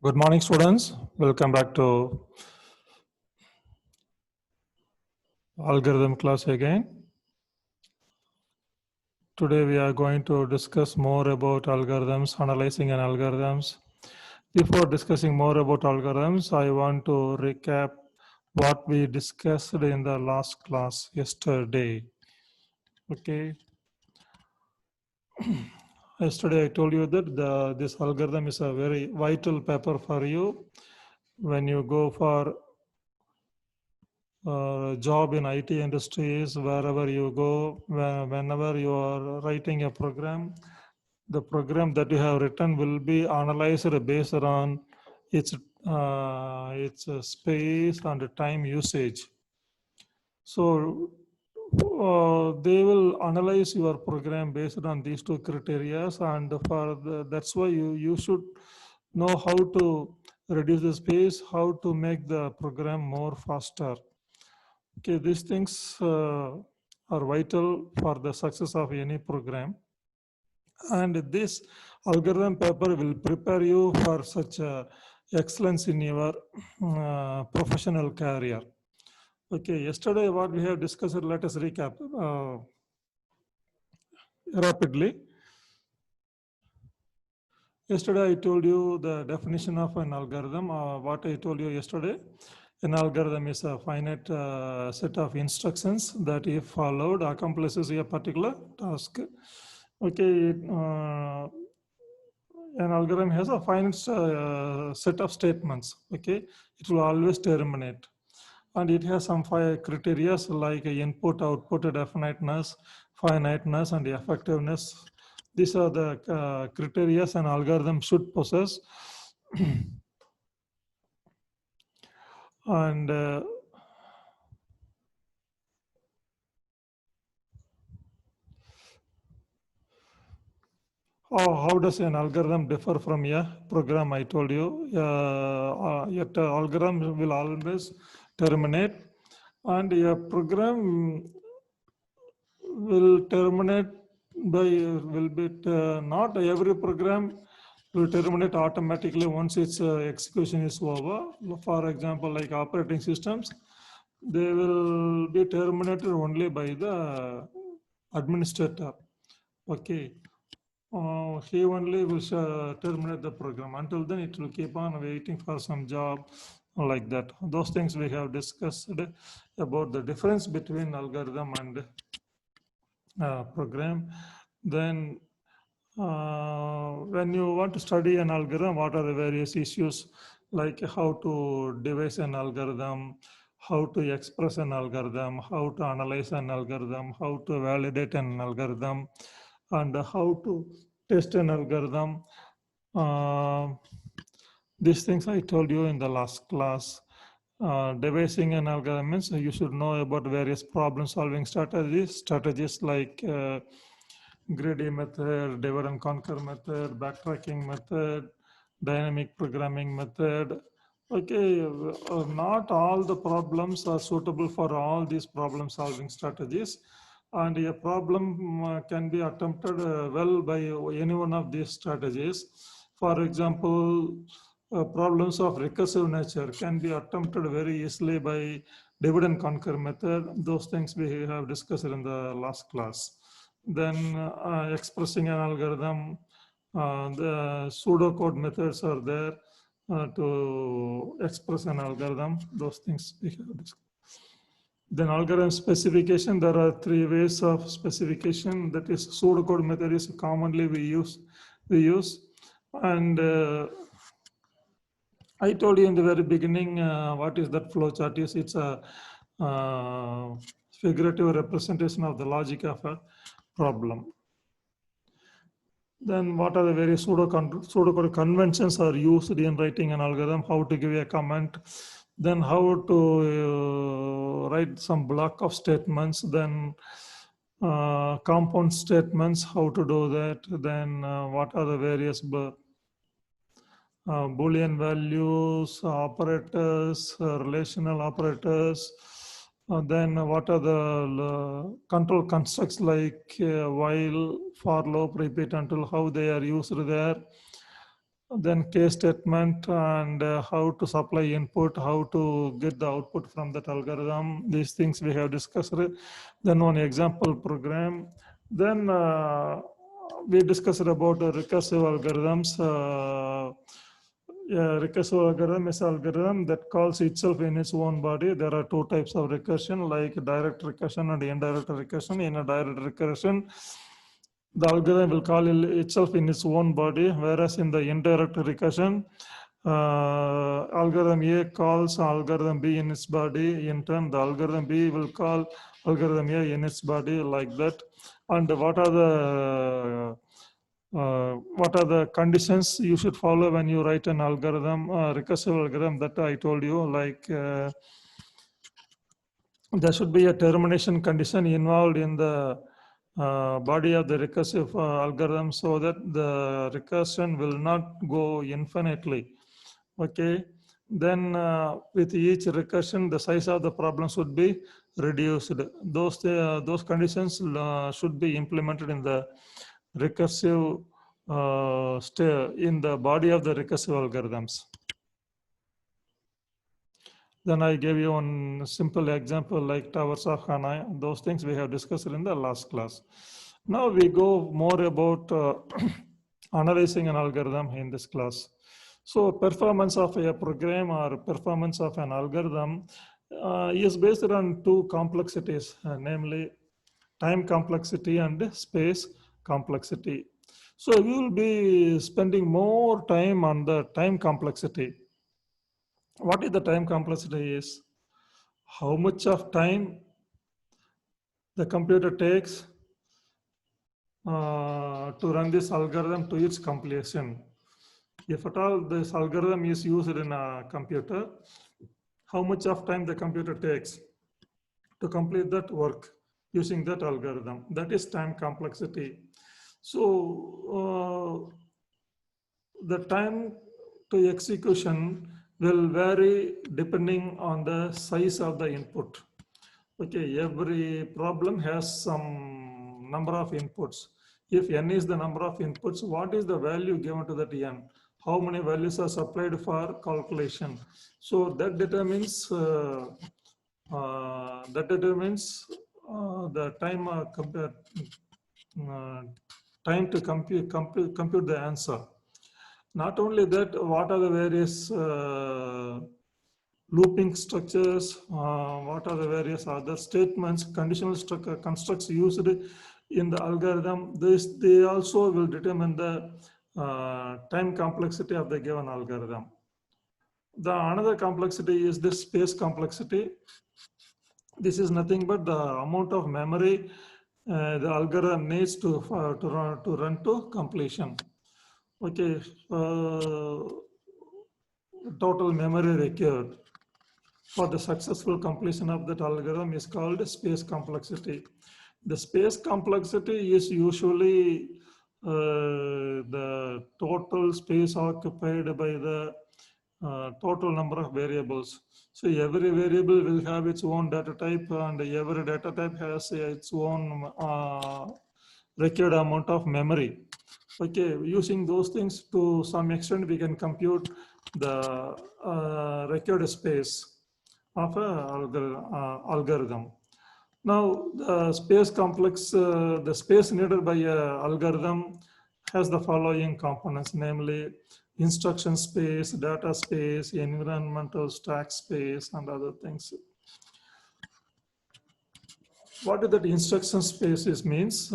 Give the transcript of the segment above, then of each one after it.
Good morning, students. Welcome back to algorithm class again. Today we are going to discuss more about algorithms, analyzing and algorithms. Before discussing more about algorithms, I want to recap what we discussed in the last class yesterday. Okay. Yesterday I told you that this algorithm is a very vital paper for you when you go for job in IT industries, wherever you go, whenever you are writing a program, the program that you have written will be analyzed based on its space and time usage. So they will analyze your program based on these two criteria, and that's why you should know how to reduce the space, how to make the program more faster. Okay, these things are vital for the success of any program. And this algorithm paper will prepare you for such excellence in your professional career. Okay, yesterday what we have discussed, let us recap rapidly. Yesterday I told you the definition of an algorithm. What I told you yesterday, an algorithm is a finite set of instructions that, if followed, accomplishes a particular task. Okay, an algorithm has a finite set of statements. Okay, it will always terminate, and it has some five criteria like input, output, definiteness, finiteness, and effectiveness. These are the criteria an algorithm should possess. And how does an algorithm differ from a program? I told you, yet algorithm will always terminate, and a program will terminate will be not every program will terminate automatically once its execution is over. For example, like operating systems, they will be terminated only by the administrator. Okay. He only will terminate the program. Until then, it will keep on waiting for some job like that. Those things we have discussed about the difference between algorithm and program. Then when you want to study an algorithm, what are the various issues, like how to devise an algorithm, how to express an algorithm, how to analyze an algorithm, how to validate an algorithm, and how to test an algorithm. Uh, these things I told you in the last class. Devising an algorithm means you should know about various problem solving strategies like greedy method, divide and conquer method, backtracking method, dynamic programming method. Okay, not all the problems are suitable for all these problem solving strategies, and a problem can be attempted well by any one of these strategies. For example, problems of recursive nature can be attempted very easily by divide and conquer method. Those things we have discussed in the last class. Then expressing an algorithm, the pseudocode methods are there to express an algorithm. Those things we have discussed. Then algorithm specification, there are three ways of specification. That is, pseudocode method is commonly we use. And I told you in the very beginning, what is that flowchart is. It's a figurative representation of the logic of a problem. Then what are the various pseudocode conventions are used in writing an algorithm, how to give a comment, then how to write some block of statements, then compound statements, how to do that, then what are the various Boolean values, operators, relational operators, then what are the control constructs like while, for, loop, repeat, until, how they are used there. then case statement, and how to supply input, how to get the output from that algorithm. These things we have discussed. Then one example program. Then we discussed about the recursive algorithms. Yeah, recursive algorithm is algorithm that calls itself in its own body. There are two types of recursion, like direct recursion and indirect recursion. In a direct recursion, the algorithm will call itself in its own body, whereas in the indirect recursion, algorithm A calls algorithm B in its body. In turn, the algorithm B will call algorithm A in its body, like that. And what are the conditions you should follow when you write an algorithm, recursive algorithm, that I told you, like there should be a termination condition involved in the body of the recursive algorithm, so that the recursion will not go infinitely. Okay. Then with each recursion, the size of the problem should be reduced. Those conditions should be implemented in the recursive in the body of the recursive algorithms. Then I gave you one simple example like towers of Hanoi. Those things we have discussed in the last class. Now we go more about analyzing an algorithm in this class. So performance of a program or performance of an algorithm is based on two complexities, namely time complexity and space complexity. So we will be spending more time on the time complexity. What is the time complexity is? How much of time the computer takes to run this algorithm to its completion. If at all this algorithm is used in a computer, how much of time the computer takes to complete that work using that algorithm. That is time complexity. So the time to execution will vary depending on the size of the input. Okay, every problem has some number of inputs. If n is the number of inputs, what is the value given to that n? How many values are supplied for calculation? So that determines the time to compute the answer. Not only that, what are the various looping structures, what are the various other statements, conditional constructs used in the algorithm. They also will determine the time complexity of the given algorithm. The another complexity is the space complexity. This is nothing but the amount of memory the algorithm needs to run to completion. Okay, total memory required for the successful completion of that algorithm is called space complexity. The space complexity is usually the total space occupied by the total number of variables. So every variable will have its own data type, and every data type has its own required amount of memory. Okay, using those things to some extent, we can compute the required space of a algorithm. Now, the space needed by a algorithm has the following components, namely instruction space, data space, environmental stack space, and other things. What is that instruction space means?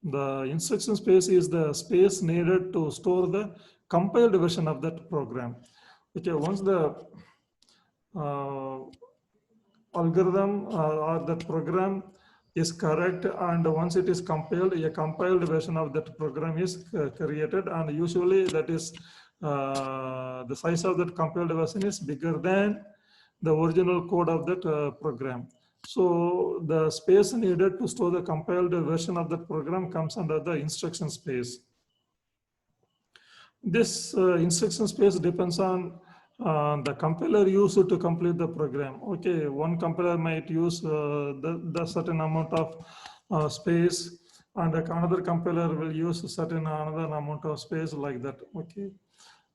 The instruction space is the space needed to store the compiled version of that program. Okay, once the algorithm or that program is correct, and once it is compiled, a compiled version of that program is created, and usually that is the size of that compiled version is bigger than the original code of that program. So the space needed to store the compiled version of that program comes under the instruction space. This instruction space depends on the compiler used to complete the program. Okay, one compiler might use the certain amount of space. and another compiler will use certain another amount of space like that. Okay,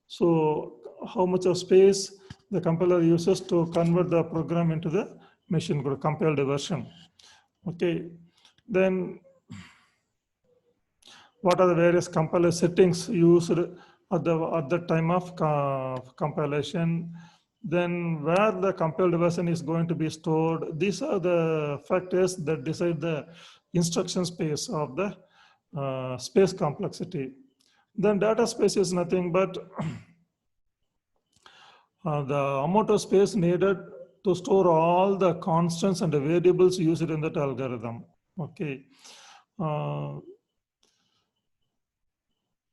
so how much of space the compiler uses to convert the program into the machine code compiled version. Okay, then what are the various compiler settings used at the time of compilation, then where the compiled version is going to be stored. These are the factors that decide the instruction space of the space complexity. Then data space is nothing but the amount of space needed to store all the constants and the variables used in that algorithm. Okay.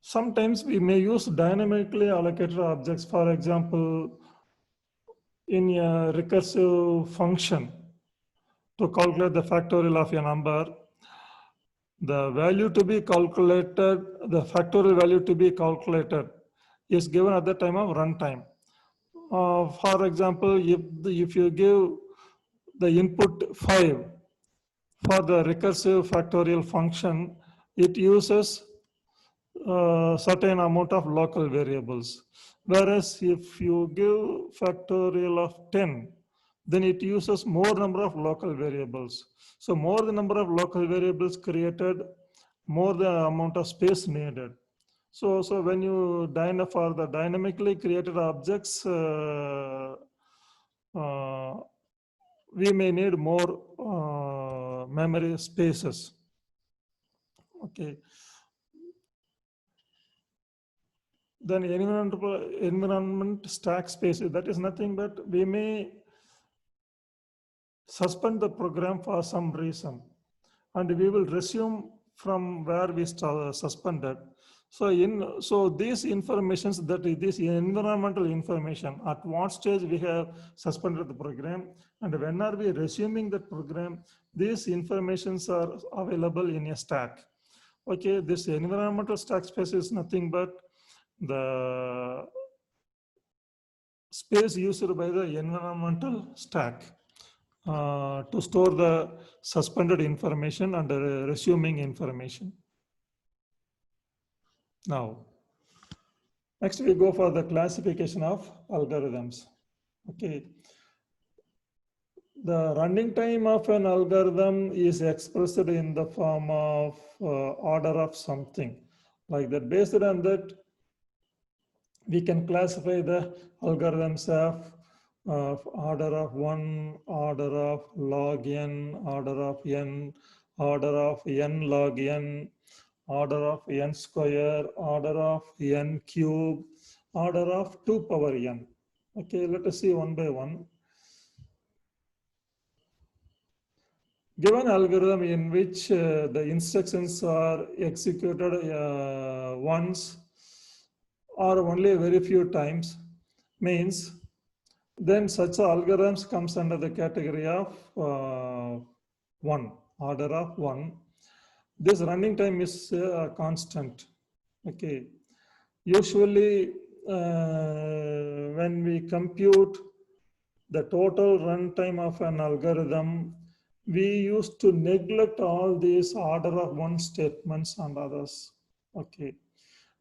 Sometimes we may use dynamically allocated objects, for example, in a recursive function to calculate the factorial of a number. The value to be calculated, the factorial value to be calculated is given at the time of runtime. For example, if you give the input 5 for the recursive factorial function, it uses certain amount of local variables. Whereas if you give factorial of 10, then it uses more number of local variables. So more the number of local variables created, more the amount of space needed. So when you for the dynamically created objects, we may need more memory spaces. Okay. Then environment stack space, that is nothing but we may suspend the program for some reason and we will resume from where we suspended. So these informations, that is this environmental information, at what stage we have suspended the program and when are we resuming the program, these informations are available in a stack. Okay, this environmental stack space is nothing but the space used by the environmental stack to store the suspended information and resuming information. Now, next we go for the classification of algorithms. Okay. The running time of an algorithm is expressed in the form of order of something like that. Based on that, we can classify the algorithms of order of 1, order of log n, order of n, order of n log n, order of n square, order of n cube, order of 2 power n. Okay, let us see one by one. Given algorithm in which the instructions are executed once or only very few times, means then such algorithms comes under the category of 1, order of 1. This running time is constant. Okay. Usually when we compute the total runtime of an algorithm, we used to neglect all these order of 1 statements and others. Okay.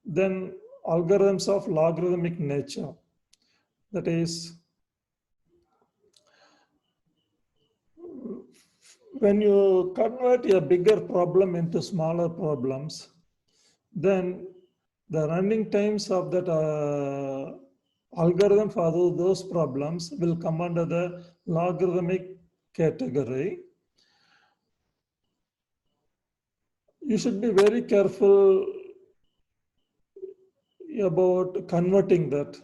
Then algorithms of logarithmic nature, that is, when you convert a bigger problem into smaller problems, then the running times of that algorithm for those problems will come under the logarithmic category. You should be very careful about converting that.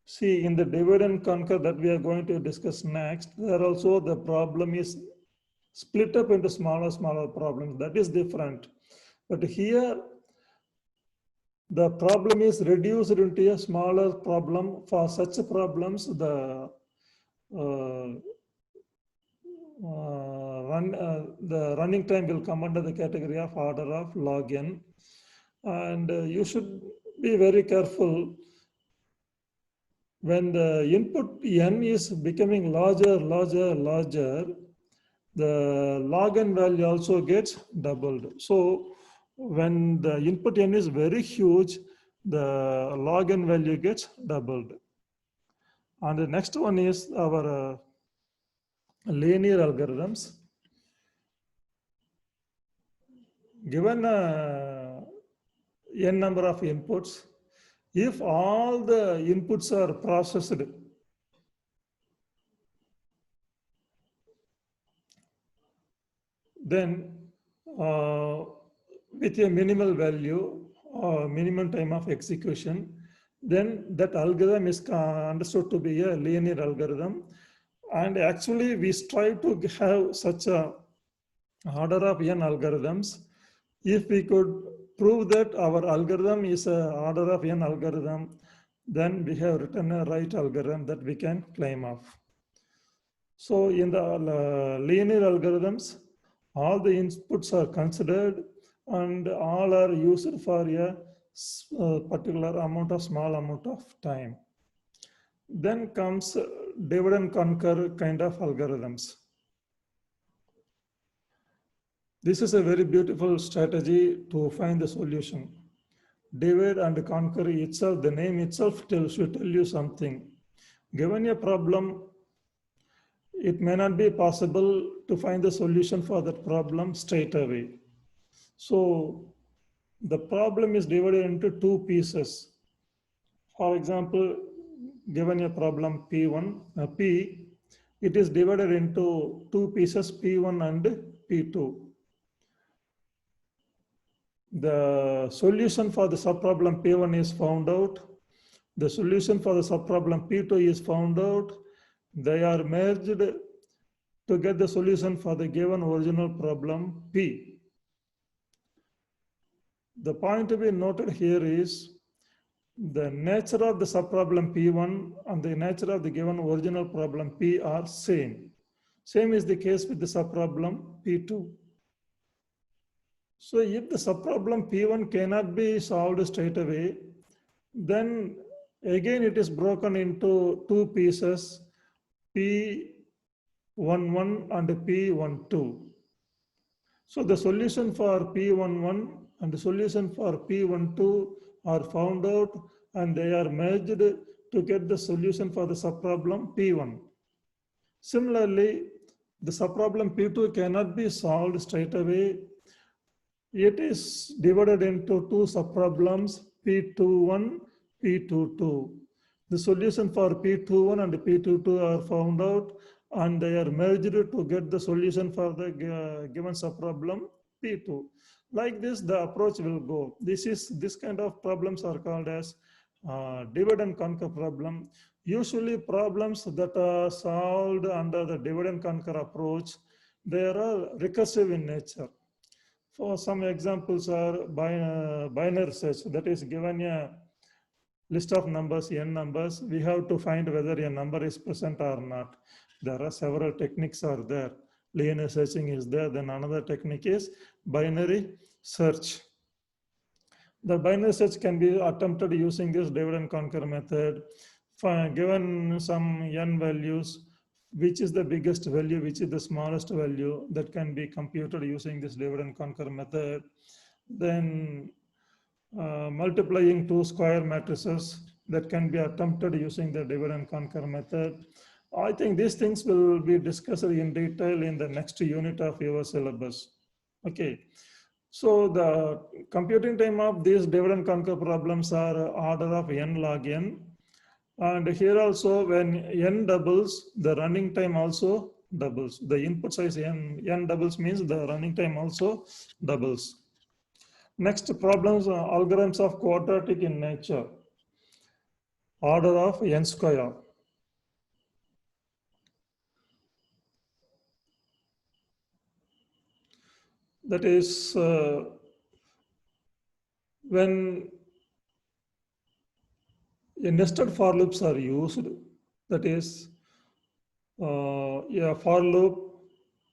See, in the divide and conquer that we are going to discuss next, there also the problem is split up into smaller problems. That is different. But here, the problem is reduced into a smaller problem. For such problems, the running time will come under the category of order of log n. And you should be very careful when the input n is becoming larger, the log n value also gets doubled. So when the input n is very huge, the log n value gets doubled. And the next one is our linear algorithms. Given n number of inputs, if all the inputs are processed, then with a minimal value or minimum time of execution, then that algorithm is understood to be a linear algorithm. And actually we strive to have such a order of n algorithms. If we could prove that our algorithm is a order of n algorithm, then we have written a right algorithm that we can claim of. So in the linear algorithms, all the inputs are considered and all are used for a particular amount of small amount of time. Then comes divide and conquer kind of algorithms. This is a very beautiful strategy to find the solution. Divide and conquer itself, the name itself should tell you something. Given a problem, it may not be possible to find the solution for that problem straight away. So the problem is divided into two pieces. For example, given a problem P, it is divided into two pieces, P1 and P2. The solution for the subproblem P1 is found out. The solution for the subproblem P2 is found out. They are merged to get the solution for the given original problem P. The point to be noted here is the nature of the subproblem P1 and the nature of the given original problem P are same. Same is the case with the subproblem P2. So if the subproblem P1 cannot be solved straight away, then again it is broken into two pieces, P11 and P12. So the solution for P11 and the solution for P12 are found out and they are merged to get the solution for the subproblem P1. Similarly, the subproblem P2 cannot be solved straight away. It is divided into two subproblems, P21, P22. The solution for P21 and P22 are found out and they are merged to get the solution for the given subproblem P2. Like this, the approach will go. This kind of problems are called as divide and conquer problem. Usually problems that are solved under the divide and conquer approach, they are recursive in nature. For some examples are binary search, that is given a list of numbers, n numbers, we have to find whether a number is present or not. There are several techniques are there. Linear searching is there. Then another technique is binary search. The binary search can be attempted using this divide and conquer method. Given some n values, which is the biggest value, which is the smallest value, that can be computed using this divide and conquer method. Then multiplying two square matrices, that can be attempted using the divide and conquer method. I think these things will be discussed in detail in the next unit of your syllabus. Okay. So the computing time of these divide and conquer problems are order of n log n. And here also when n doubles, the running time also doubles. The input size n doubles means the running time also doubles. Next problems, algorithms of quadratic in nature. Order of n square. That is when nested for loops are used, that is a for loop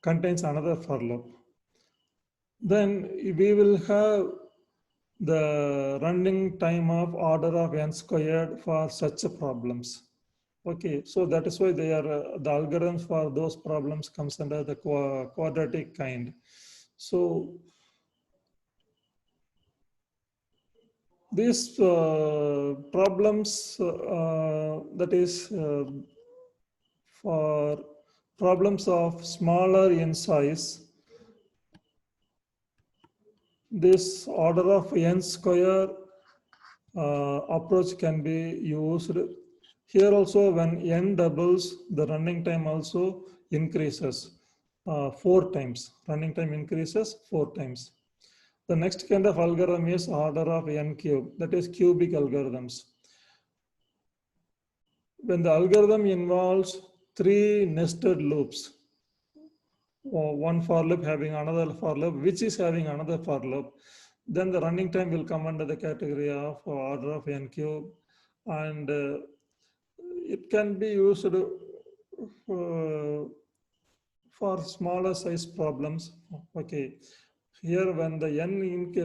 contains another for loop. Then we will have the running time of order of n squared for such problems. Okay, so that is why they are the algorithms for those problems comes under the quadratic kind. So These problems, that is for problems of smaller in size, this order of n square approach can be used. Here also, when n doubles, the running time also increases 4 times. Running time increases 4 times. The next kind of algorithm is order of n cube, that is cubic algorithms. When the algorithm involves 3 nested loops, or one for loop having another for loop, which is having another for loop, then the running time will come under the category of order of n cube, and it can be used for smaller size problems. Okay, here when the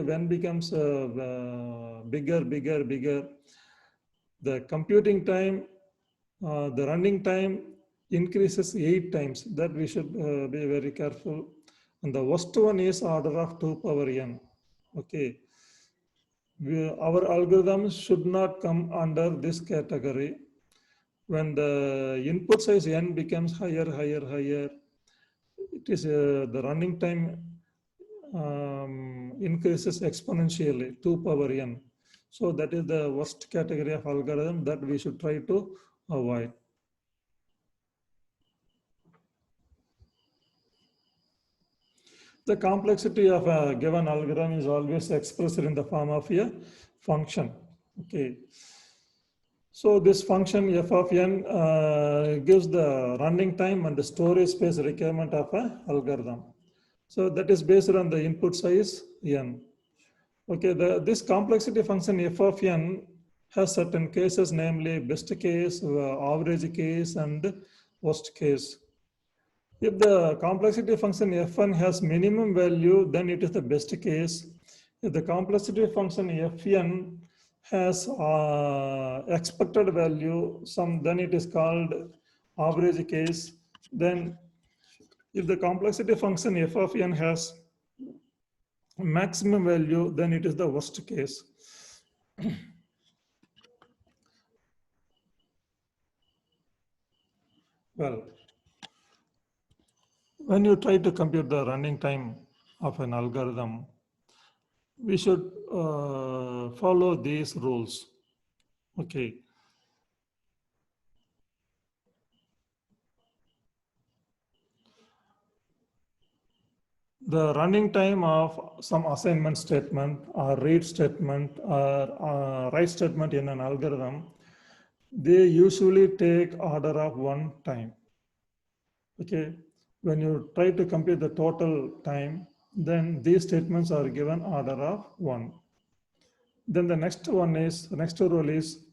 when becomes bigger, the computing time, the running time increases 8 times. That we should be very careful. And the worst one is order of 2 power n. Okay, our algorithms should not come under this category. When the input size n becomes higher, it is the running time increases exponentially, 2 power n. So that is the worst category of algorithm that we should try to avoid. The complexity of a given algorithm is always expressed in the form of a function. Okay. So this function f of n gives the running time and the storage space requirement of an algorithm. So that is based on the input size n. Okay, this complexity function f of n has certain cases, namely best case, average case, and worst case. If the complexity function f1 has minimum value, then it is the best case. If the complexity function fn has expected value, then it is called average case. Then if the complexity function f of n has maximum value, then it is the worst case. Well, when you try to compute the running time of an algorithm, we should follow these rules. Okay. The running time of some assignment statement or read statement or write statement in an algorithm, they usually take order of 1 time. Okay. When you try to compute the total time, then these statements are given order of 1. Then the next rule is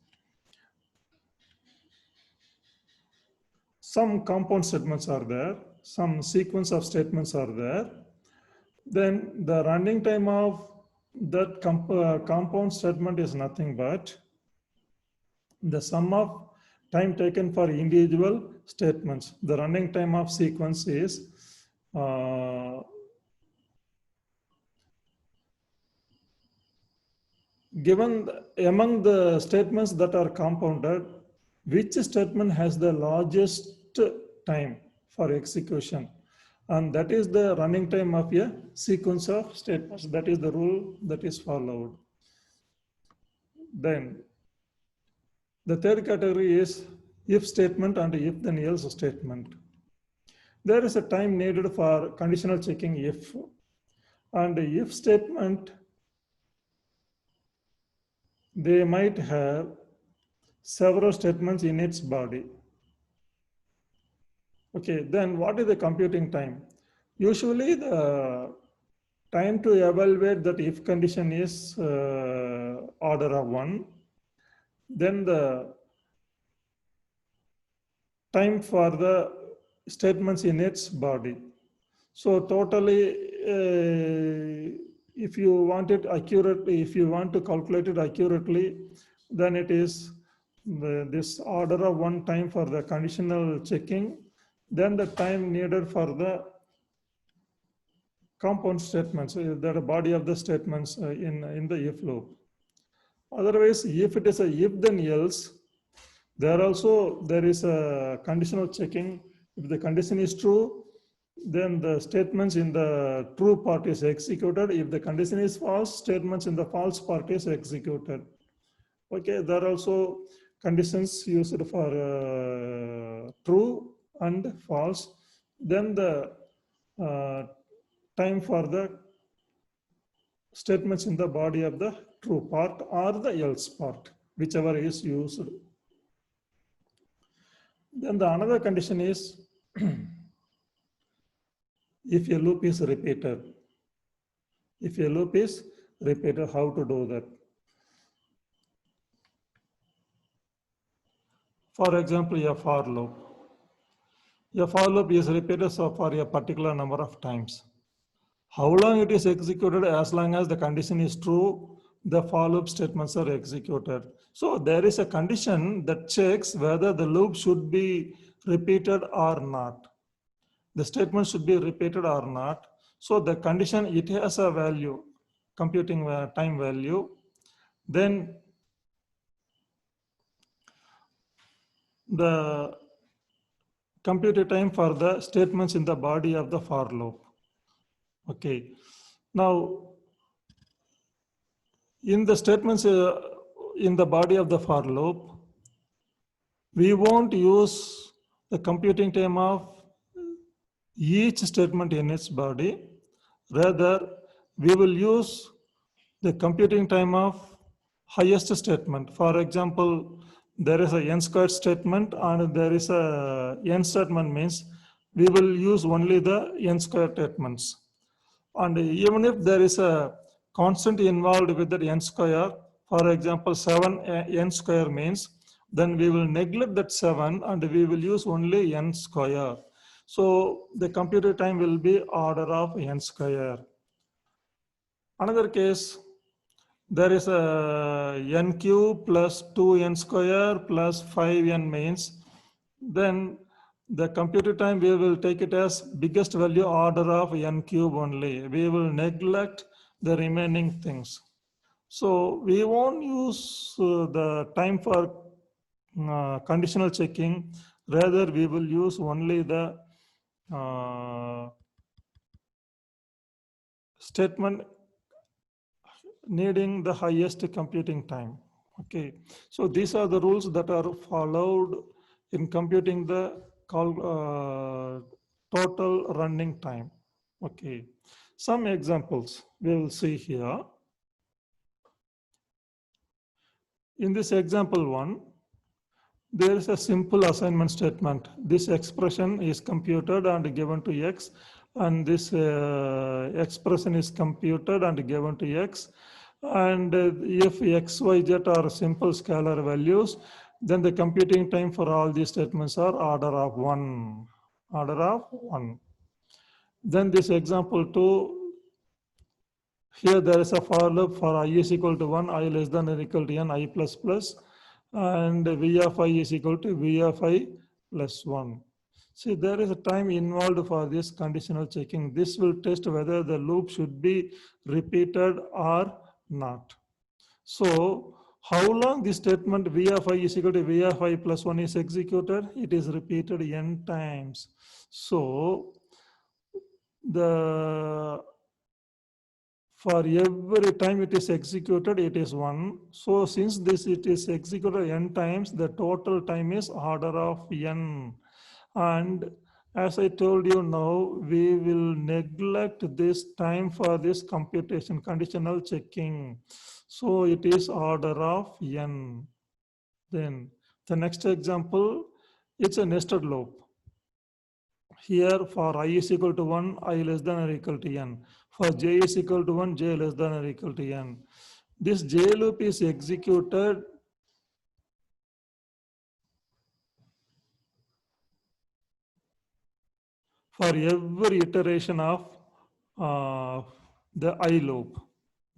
some compound statements are there, some sequence of statements are there. Then the running time of that compound statement is nothing but the sum of time taken for individual statements. The running time of sequence is given among the statements that are compounded, which statement has the largest time for execution, and that is the running time of a sequence of statements. That is the rule that is followed. Then the third category is if statement and if then else statement. There is a time needed for conditional checking if, and if statement, they might have several statements in its body. Okay, then what is the computing time? Usually the time to evaluate that if condition is order of 1, then the time for the statements in its body. So totally, if you want it accurately, if you want to calculate it accurately, then it is this order of 1 time for the conditional checking, then the time needed for the compound statements, that body of the statements in the if loop. Otherwise, if it is a if then else, there is a conditional checking. If the condition is true, then the statements in the true part is executed. If the condition is false, statements in the false part is executed. Okay, there are also conditions used for true and false. Then the time for the statements in the body of the true part or the else part, whichever is used. Then the another condition is if a loop is repeated. If a loop is repeated, how to do that? For example, a for loop. A for loop is repeated so for a particular number of times. How long it is executed? As long as the condition is true, the for loop statements are executed. So there is a condition that checks whether the loop should be repeated or not. The statement should be repeated or not. So the condition, it has a value, computing time value. Then the computed time for the statements in the body of the for loop. Okay. Now, in the statements in the body of the for loop, we won't use the computing time of each statement in its body. Rather, we will use the computing time of highest statement. For example, there is a n squared statement and there is a n statement means we will use only the n squared statements. And even if there is a constant involved with that n square, for example, 7 n square means, then we will neglect that 7 and we will use only n square. So the computer time will be order of n square. Another case, there is a n cube plus 2n square plus 5n means, then the computer time we will take it as biggest value order of n cube only. We will neglect the remaining things. So we won't use the time for conditional checking. Rather, we will use only the statement needing the highest computing time. Okay, so these are the rules that are followed in computing the total running time. Okay, some examples we will see here. In this example one, there is a simple assignment statement. This expression is computed and given to x, and this expression is computed and given to x. And if x, y, z are simple scalar values, then the computing time for all these statements are order of 1. Order of 1. Then this example 2, here there is a for loop for I is equal to 1, I less than or equal to n, I plus plus, and v of I is equal to v of I plus 1. See, there is a time involved for this conditional checking. This will test whether the loop should be repeated or not. So, how long this statement v of I is equal to v of I plus 1 is executed? It is repeated n times. So, for every time it is executed, it is 1. So since this it is executed n times, the total time is order of n. And as I told you now, we will neglect this time for this computation, conditional checking. So it is order of n. Then the next example, it's a nested loop. Here for I is equal to 1, I less than or equal to n. For j is equal to 1, j less than or equal to n. This j loop is executed for every iteration of the I loop.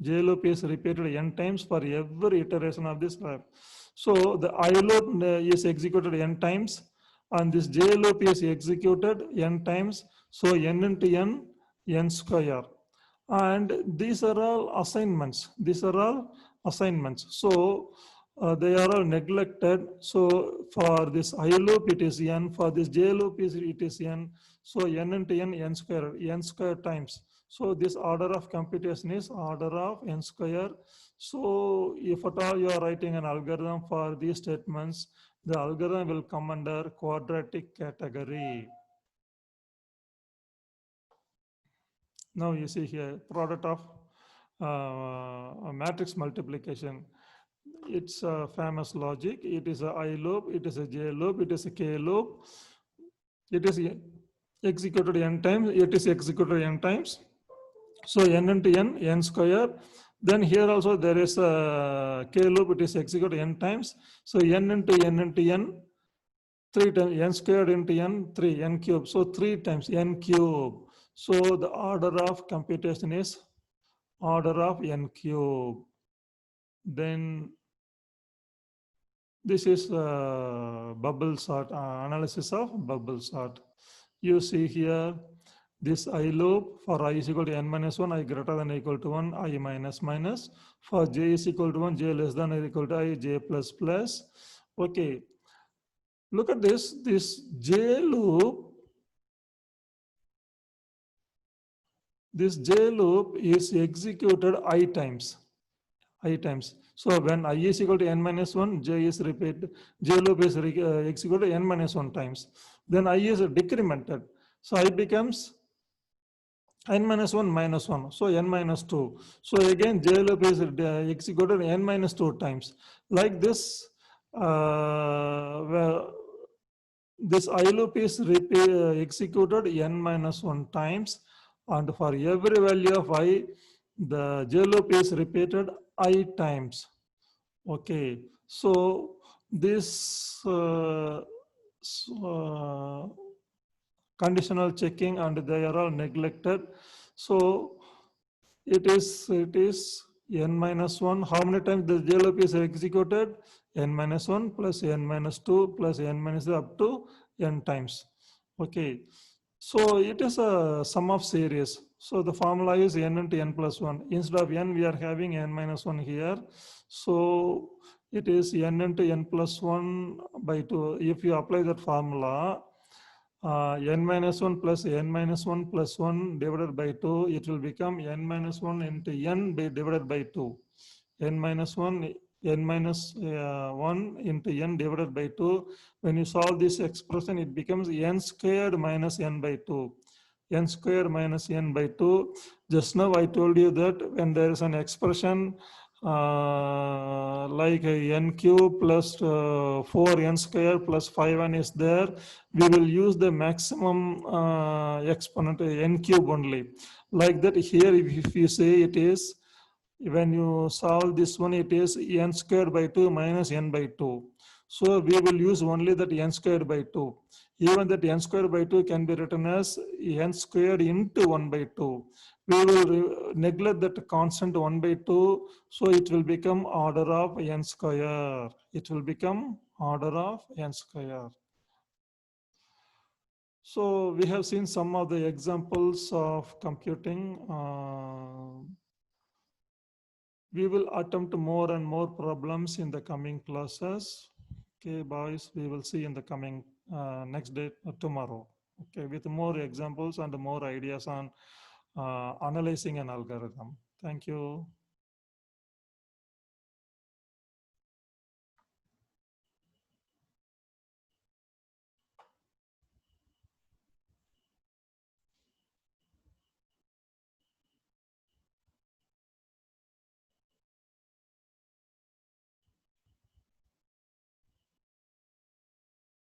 J loop is repeated n times for every iteration of this loop. So the I loop is executed n times, and this j loop is executed n times. So n into n square. And these are all assignments. These are all assignments. So they are all neglected. So for this I loop it is n, for this j loop it is n. So n into n square times. So this order of computation is order of n square. So if at all you are writing an algorithm for these statements, the algorithm will come under quadratic category. Now you see here product of a matrix multiplication. It's a famous logic. It is a I loop, it is a j loop, it is a k loop. It is executed n times, it is executed n times. So n into n square. Then here also there is a k loop, it is executed n times. So n into n, 3 times, n squared into n, 3, n cube. So 3 times n cube. So the order of computation is order of n cube. Then this is bubble sort, analysis of bubble sort. You see here, this I loop for I is equal to n minus 1, I greater than or equal to 1, I minus minus. For j is equal to 1, j less than or equal to I, j plus plus. Okay. Look at this j loop. This j loop is executed I times. So when I is equal to n minus 1, j is repeated, j loop is executed n minus 1 times. Then I is decremented. So I becomes n minus 1 minus 1. So n minus 2. So again, j loop is executed n minus 2 times. Like this, this I loop is executed n minus 1 times. And for every value of I, the j loop is repeated I times. Okay, so this conditional checking and they are all neglected. So it is n minus 1. How many times the j loop is executed? N minus 1 plus n minus 2 plus n minus up to n times. Okay, so it is a sum of series. So the formula is n into n plus 1. Instead of n, we are having n minus 1 here. So it is n into n plus 1 by 2. If you apply that formula, n minus 1 plus n minus 1 plus 1 divided by 2, it will become n minus 1 into n divided by 2. N minus 1, n minus 1 into n divided by 2. When you solve this expression, it becomes n squared minus n by 2. N squared minus n by 2. Just now I told you that when there is an expression like n cube plus 4n square plus 5n is there, we will use the maximum exponent n cube only. Like that here, if you say it is, when you solve this one, it is n squared by 2 minus n by 2. So we will use only that n squared by 2. Even that n squared by 2 can be written as n squared into 1 by 2. We will neglect that constant 1 by 2. So it will become order of n square. It will become order of n square. So we have seen some of the examples of computing. We will attempt more and more problems in the coming classes. Okay, boys, we will see in the coming next day, tomorrow. Okay, with more examples and more ideas on analyzing an algorithm. Thank you.